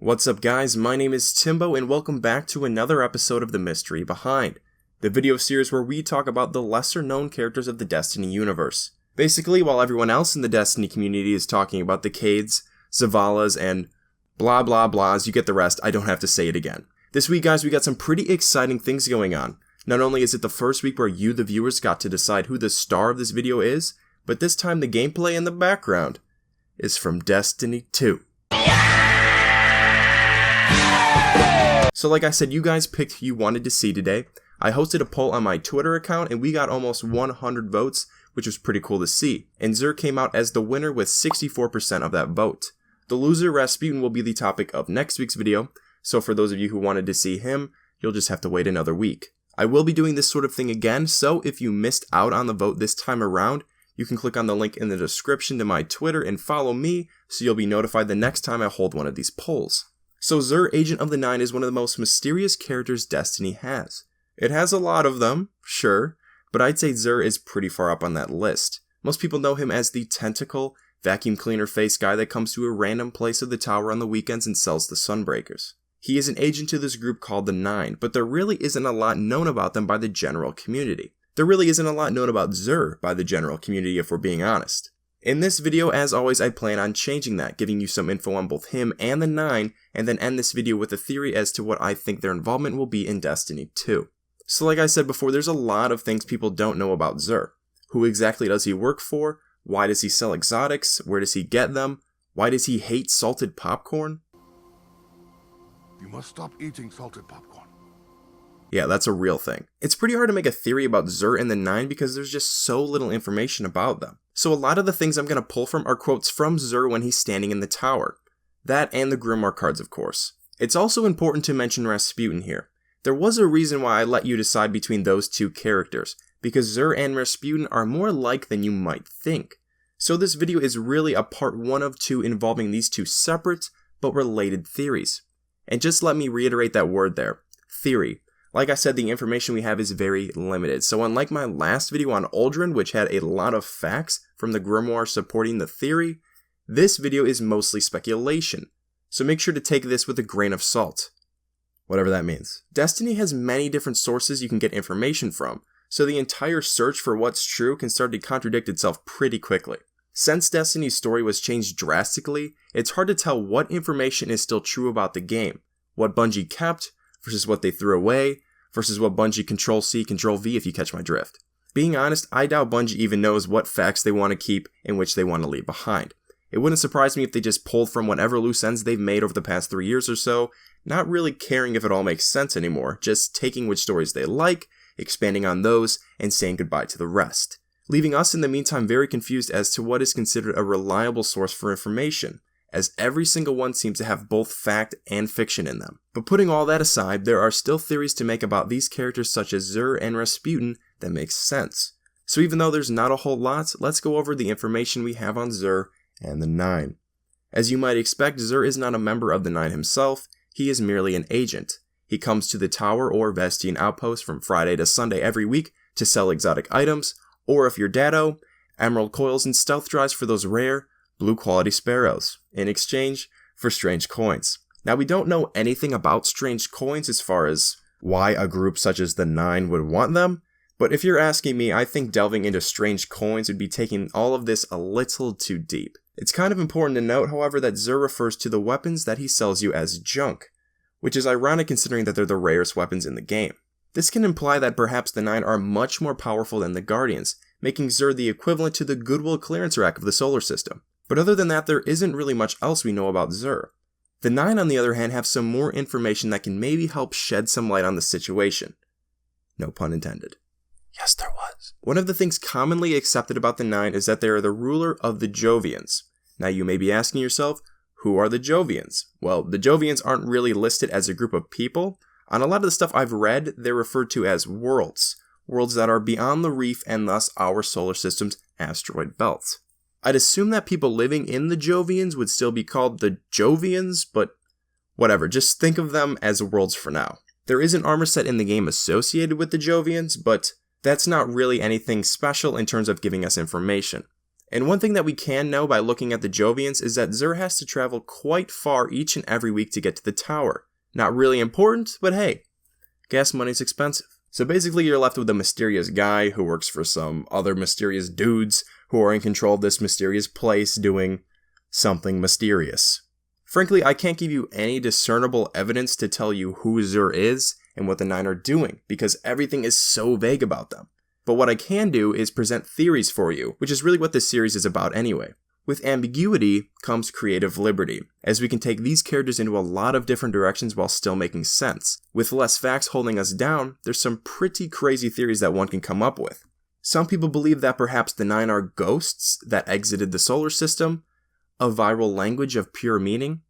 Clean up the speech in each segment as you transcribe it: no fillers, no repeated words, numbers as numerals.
What's up guys, my name is Timbo and welcome back to another episode of The Mystery Behind, the video series where we talk about the lesser known characters of the Destiny universe. Basically, while everyone else in the Destiny community is talking about the Cades, Zavalas, and blah blah blahs, you get the rest, I don't have to say it again. This week guys, we got some pretty exciting things going on. Not only is it the first week where you, the viewers, got to decide who the star of this video is, but this time the gameplay in the background is from Destiny 2. So like I said, you guys picked who you wanted to see today. I hosted a poll on my Twitter account and we got almost 100 votes, which was pretty cool to see. And Xur came out as the winner with 64% of that vote. The loser, Rasputin, will be the topic of next week's video, so for those of you who wanted to see him, you'll just have to wait another week. I will be doing this sort of thing again, so if you missed out on the vote this time around, you can click on the link in the description to my Twitter and follow me so you'll be notified the next time I hold one of these polls. So Xur, Agent of the Nine, is one of the most mysterious characters Destiny has. It has a lot of them, sure, but I'd say Xur is pretty far up on that list. Most people know him as the tentacle, vacuum cleaner face guy that comes to a random place of the tower on the weekends and sells the Sunbreakers. He is an agent to this group called the Nine, but there really isn't a lot known about them by the general community. There really isn't a lot known about Xur by the general community if we're being honest. In this video, as always, I plan on changing that, giving you some info on both him and the Nine, and then end this video with a theory as to what I think their involvement will be in Destiny 2. So like I said before, there's a lot of things people don't know about Xur. Who exactly does he work for? Why does he sell exotics? Where does he get them? Why does he hate salted popcorn? You must stop eating salted popcorn. Yeah, that's a real thing. It's pretty hard to make a theory about Xur and the Nine because there's just so little information about them. So a lot of the things I'm going to pull from are quotes from Xur when he's standing in the tower. That and the Grimoire cards, of course. It's also important to mention Rasputin here. There was a reason why I let you decide between those two characters, because Xur and Rasputin are more alike than you might think. So this video is really a part 1 of 2 involving these two separate but related theories. And just let me reiterate that word there, theory. Like I said, the information we have is very limited, so unlike my last video on Uldren, which had a lot of facts from the Grimoire supporting the theory, this video is mostly speculation, so make sure to take this with a grain of salt. Whatever that means. Destiny has many different sources you can get information from, so the entire search for what's true can start to contradict itself pretty quickly. Since Destiny's story was changed drastically, it's hard to tell what information is still true about the game, what Bungie kept, versus what they threw away, versus what Bungie Control-C, Control-V if you catch my drift. Being honest, I doubt Bungie even knows what facts they want to keep and which they want to leave behind. It wouldn't surprise me if they just pulled from whatever loose ends they've made over the past 3 years or so, not really caring if it all makes sense anymore, just taking which stories they like, expanding on those, and saying goodbye to the rest. Leaving us in the meantime very confused as to what is considered a reliable source for information, as every single one seems to have both fact and fiction in them. But putting all that aside, there are still theories to make about these characters such as Xur and Rasputin that makes sense. So even though there's not a whole lot, let's go over the information we have on Xur and the Nine. As you might expect, Xur is not a member of the Nine himself, he is merely an agent. He comes to the tower or Vestian outpost from Friday to Sunday every week to sell exotic items, or if you're Dado, emerald coils and stealth drives for those rare, blue quality sparrows, in exchange for strange coins. Now we don't know anything about strange coins as far as why a group such as the Nine would want them, but if you're asking me, I think delving into strange coins would be taking all of this a little too deep. It's kind of important to note, however, that Xur refers to the weapons that he sells you as junk, which is ironic considering that they're the rarest weapons in the game. This can imply that perhaps the Nine are much more powerful than the Guardians, making Xur the equivalent to the Goodwill clearance rack of the solar system. But other than that, there isn't really much else we know about Xur. The Nine, on the other hand, have some more information that can maybe help shed some light on the situation. No pun intended. Yes, there was. One of the things commonly accepted about the Nine is that they are the ruler of the Jovians. Now you may be asking yourself, who are the Jovians? Well, the Jovians aren't really listed as a group of people. On a lot of the stuff I've read, they're referred to as worlds. Worlds that are beyond the reef and thus our solar system's asteroid belt. I'd assume that people living in the Jovians would still be called the Jovians, but whatever, just think of them as worlds for now. There is an armor set in the game associated with the Jovians, but that's not really anything special in terms of giving us information. And one thing that we can know by looking at the Jovians is that Xur has to travel quite far each and every week to get to the tower. Not really important, but hey, gas money's expensive. So basically you're left with a mysterious guy who works for some other mysterious dudes who are in control of this mysterious place doing something mysterious. Frankly, I can't give you any discernible evidence to tell you who Xur is and what the Nine are doing, because everything is so vague about them. But what I can do is present theories for you, which is really what this series is about anyway. With ambiguity comes creative liberty, as we can take these characters into a lot of different directions while still making sense. With less facts holding us down, there's some pretty crazy theories that one can come up with. Some people believe that perhaps the Nine are ghosts that exited the solar system, a viral language of pure meaning.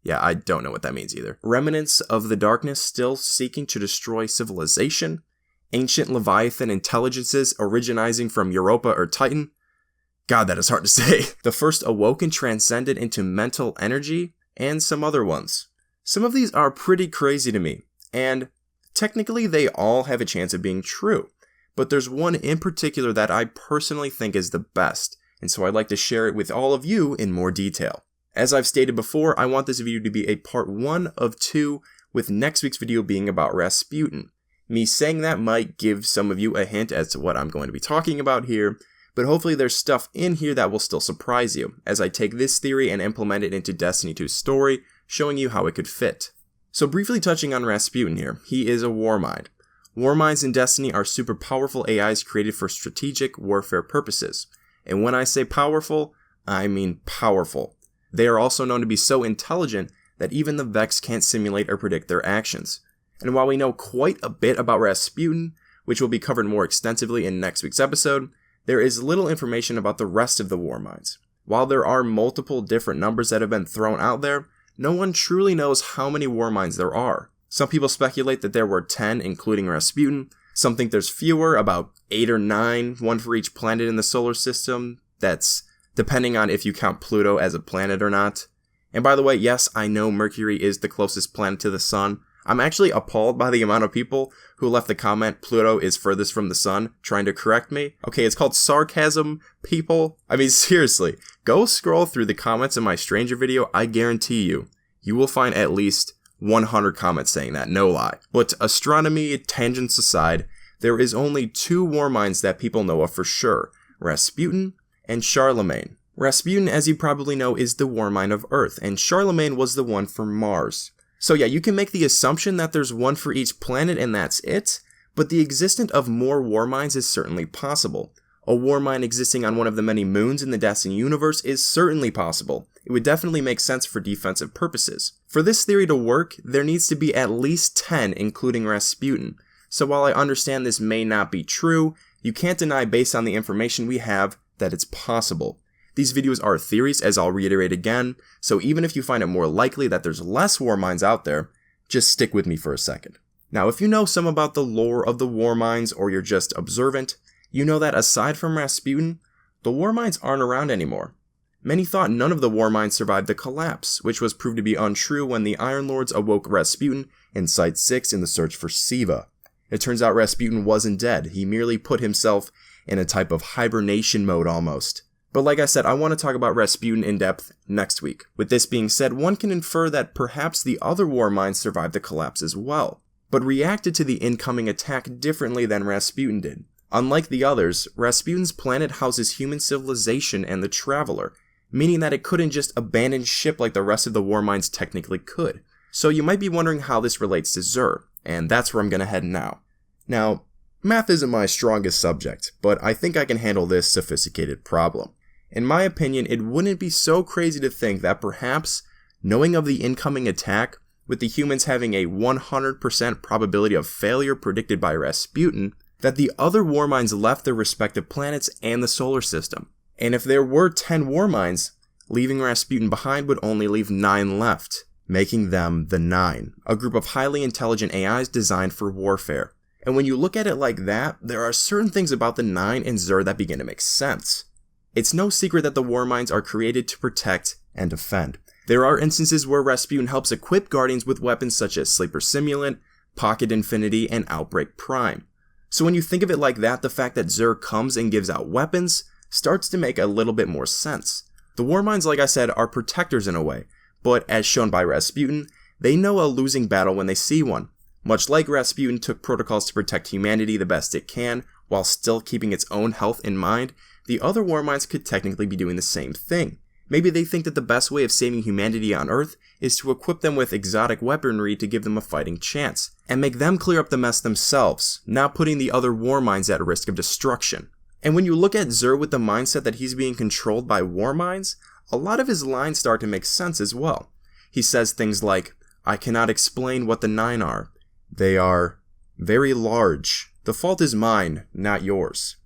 Yeah, I don't know what that means either. Remnants of the darkness still seeking to destroy civilization, ancient Leviathan intelligences originating from Europa or Titan. God, that is hard to say. The first awoken transcended into mental energy, and some other ones. Some of these are pretty crazy to me, and technically they all have a chance of being true. But there's one in particular that I personally think is the best, and so I'd like to share it with all of you in more detail. As I've stated before, I want this video to be a part 1 of 2, with next week's video being about Rasputin. Me saying that might give some of you a hint as to what I'm going to be talking about here, but hopefully there's stuff in here that will still surprise you, as I take this theory and implement it into Destiny 2's story, showing you how it could fit. So briefly touching on Rasputin here, he is a warmind. Warminds in Destiny are super powerful AIs created for strategic warfare purposes. And when I say powerful, I mean powerful. They are also known to be so intelligent that even the Vex can't simulate or predict their actions. And while we know quite a bit about Rasputin, which will be covered more extensively in next week's episode, there is little information about the rest of the Warminds. While there are multiple different numbers that have been thrown out there, no one truly knows how many Warminds there are. Some people speculate that there were 10, including Rasputin. Some think there's fewer, about 8 or 9, one for each planet in the solar system. That's depending on if you count Pluto as a planet or not. And by the way, yes, I know Mercury is the closest planet to the Sun. I'm actually appalled by the amount of people who left the comment, Pluto is furthest from the Sun, trying to correct me. Okay, it's called sarcasm, people. I mean, seriously, go scroll through the comments in my Stranger video. I guarantee you will find at least 100 comments saying that, no lie. But astronomy tangents aside, there is only 2 Warminds that people know of for sure, Rasputin and Charlemagne. Rasputin, as you probably know, is the Warmind of Earth, and Charlemagne was the one for Mars. So yeah, you can make the assumption that there's one for each planet and that's it, but the existence of more Warminds is certainly possible. A Warmind existing on one of the many moons in the Destiny universe is certainly possible. It would definitely make sense for defensive purposes. For this theory to work, there needs to be at least 10, including Rasputin. So while I understand this may not be true, you can't deny based on the information we have that it's possible. These videos are theories, as I'll reiterate again, so even if you find it more likely that there's less Warminds out there, just stick with me for a second. Now, if you know some about the lore of the Warminds, or you're just observant, you know that aside from Rasputin, the Warminds aren't around anymore. Many thought none of the Warminds survived the collapse, which was proved to be untrue when the Iron Lords awoke Rasputin in Site 6 in the search for Siva. It turns out Rasputin wasn't dead, he merely put himself in a type of hibernation mode almost. But like I said, I want to talk about Rasputin in depth next week. With this being said, one can infer that perhaps the other Warminds survived the collapse as well, but reacted to the incoming attack differently than Rasputin did. Unlike the others, Rasputin's planet houses human civilization and the Traveler, meaning that it couldn't just abandon ship like the rest of the Warminds technically could. So you might be wondering how this relates to Xur, and that's where I'm going to head now. Now, math isn't my strongest subject, but I think I can handle this sophisticated problem. In my opinion, it wouldn't be so crazy to think that perhaps, knowing of the incoming attack, with the humans having a 100% probability of failure predicted by Rasputin, that the other Warminds left their respective planets and the solar system. And if there were 10 Warminds, leaving Rasputin behind would only leave 9 left, making them the Nine, a group of highly intelligent AIs designed for warfare. And when you look at it like that, there are certain things about the Nine and Xur that begin to make sense. It's no secret that the Warminds are created to protect and defend. There are instances where Rasputin helps equip Guardians with weapons such as Sleeper Simulant, Pocket Infinity, and Outbreak Prime. So when you think of it like that, the fact that Xur comes and gives out weapons starts to make a little bit more sense. The Warminds, like I said, are protectors in a way, but as shown by Rasputin, they know a losing battle when they see one. Much like Rasputin took protocols to protect humanity the best it can, while still keeping its own health in mind, the other Warminds could technically be doing the same thing. Maybe they think that the best way of saving humanity on Earth is to equip them with exotic weaponry to give them a fighting chance, and make them clear up the mess themselves, not putting the other Warminds at risk of destruction. And when you look at Xur with the mindset that he's being controlled by Warminds, a lot of his lines start to make sense as well. He says things like, "I cannot explain what the 9 are. They are very large. The fault is mine, not yours.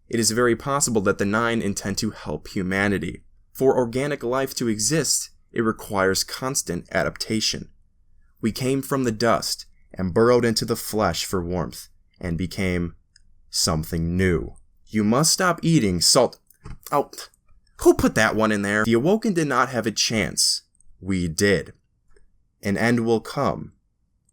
It is very possible that the 9 intend to help humanity. For organic life to exist, it requires constant adaptation. We came from the dust and burrowed into the flesh for warmth and became something new. You must stop eating salt." Oh, who put that one in there? The Awoken did not have a chance. We did. An end will come.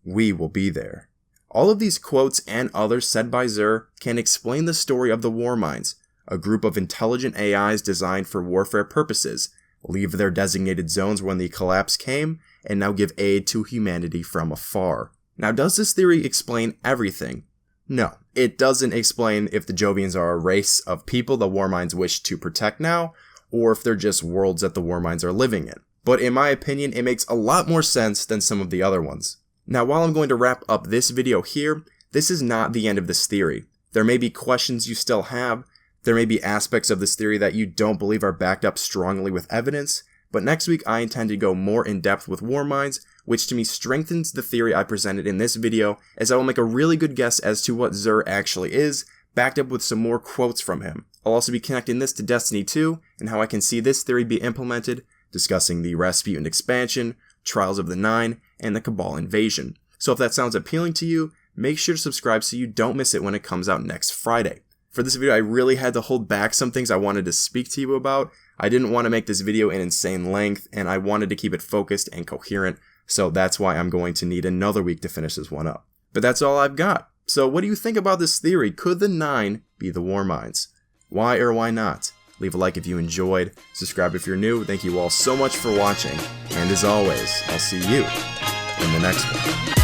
We will be there. All of these quotes and others said by Xur can explain the story of the Warminds, a group of intelligent AIs designed for warfare purposes, leave their designated zones when the collapse came, and now give aid to humanity from afar. Now, does this theory explain everything? No. It doesn't explain if the Jovians are a race of people the Warminds wish to protect now, or if they're just worlds that the Warminds are living in. But in my opinion, it makes a lot more sense than some of the other ones. Now, while I'm going to wrap up this video here, this is not the end of this theory. There may be questions you still have, there may be aspects of this theory that you don't believe are backed up strongly with evidence, but next week I intend to go more in depth with Warminds, which to me strengthens the theory I presented in this video, as I will make a really good guess as to what Xur actually is, backed up with some more quotes from him. I'll also be connecting this to Destiny 2, and how I can see this theory be implemented, discussing the Rasputin expansion, Trials of the 9, and the Cabal invasion. So if that sounds appealing to you, make sure to subscribe so you don't miss it when it comes out next Friday. For this video, I really had to hold back some things I wanted to speak to you about. I didn't want to make this video an insane length, and I wanted to keep it focused and coherent, so that's why I'm going to need another week to finish this one up. But that's all I've got. So what do you think about this theory? Could the 9 be the Warminds? Why or why not? Leave a like if you enjoyed, subscribe if you're new. Thank you all so much for watching, and as always, I'll see you in the next one.